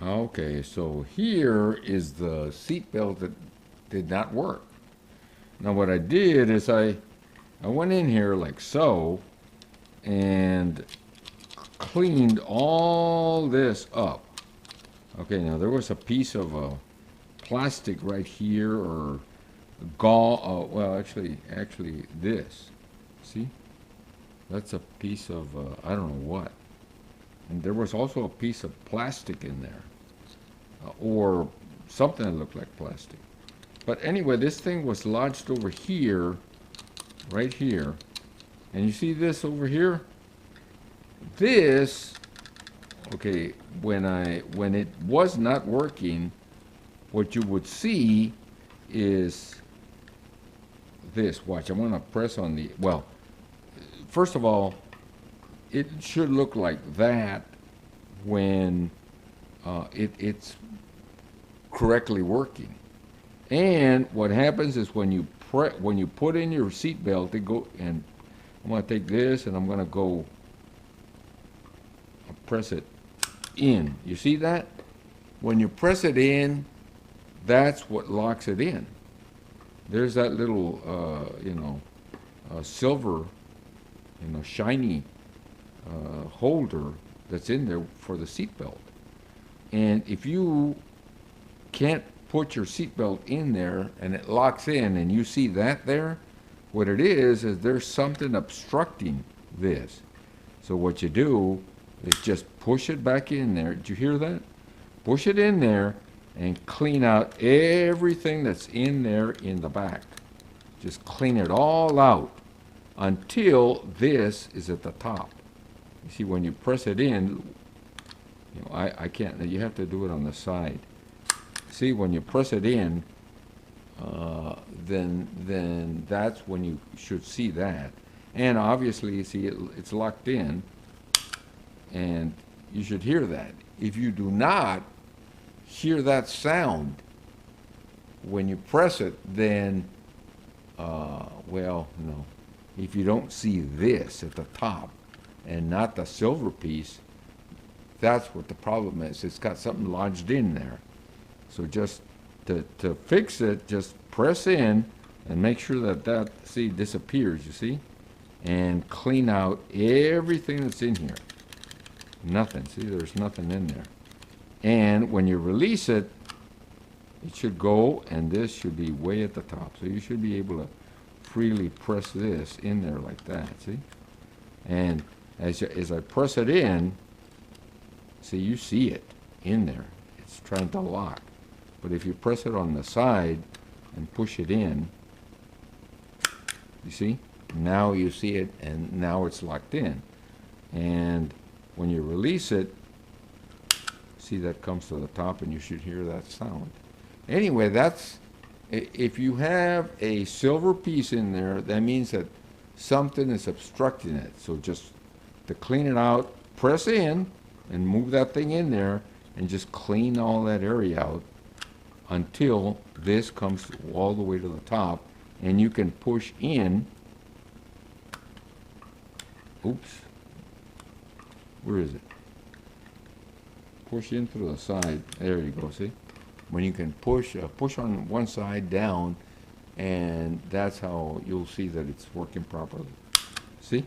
Okay, so here is the seat belt that did not work. Now what I did is I went in here like so and cleaned all this up. Okay, now there was a piece of plastic right here, or gauze. Well, actually this. See, that's a piece of I don't know what. And there was also a piece of plastic in there, or something that looked like plastic. But anyway, this thing was lodged over here, right here. And you see this over here? This, okay, when it was not working, what you would see is this. Watch, I'm gonna press on the, well, first of all, it should look like that when it's correctly working. And what happens is when you put in your seat belt, it go, and I'm gonna take this and I'm gonna go press it in. You see that? When you press it in, that's what locks it in. There's that little, silver, shiny holder that's in there for the seatbelt. And if you can't put your seatbelt in there and it locks in and you see that there, what it is there's something obstructing this. So what you do is just push it back in there. Did you hear that? Push it in there and clean out everything that's in there in the back. Just clean it all out until this is at the top. You see, when you press it in, I can't, you have to do it on the side. See, when you press it in, then that's when you should see that. And obviously, you see, it's locked in, and you should hear that. If you do not hear that sound when you press it, then, well, no. If you don't see this at the top and not the silver piece, that's what the problem is. It's got something lodged in there. So just to fix it, just press in and make sure that see, disappears, you see? And clean out everything that's in here. Nothing, see, there's nothing in there. And when you release it, it should go, and this should be way at the top. So you should be able to freely press this in there like that, see? And as I press it in, see, you see it in there. It's trying to lock. But if you press it on the side and push it in, you see? Now you see it, and now it's locked in. And when you release it, see, that comes to the top, and you should hear that sound. Anyway, that's, if you have a silver piece in there, that means that something is obstructing it. So just to clean it out, press in and move that thing in there and just clean all that area out until this comes all the way to the top, and you can push in. Oops. Where is it? Push in through the side. There you go, see? When you can push on one side down, and that's how you'll see that it's working properly. See?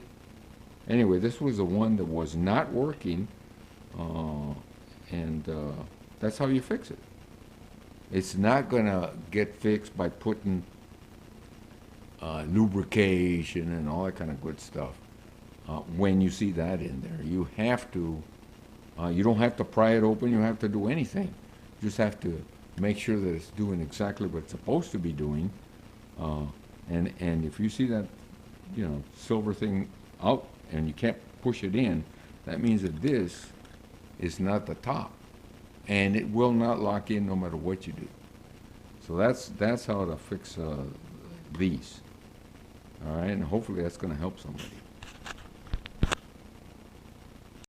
Anyway, this was the one that was not working, and that's how you fix it. It's not gonna get fixed by putting lubrication and all that kind of good stuff. When you see that in there, you have to, you don't have to pry it open, you don't have to do anything. You just have to make sure that it's doing exactly what it's supposed to be doing. And if you see that, silver thing out and you can't push it in, that means that this is not the top, and it will not lock in no matter what you do. So that's how to fix these. All right, and hopefully that's going to help somebody.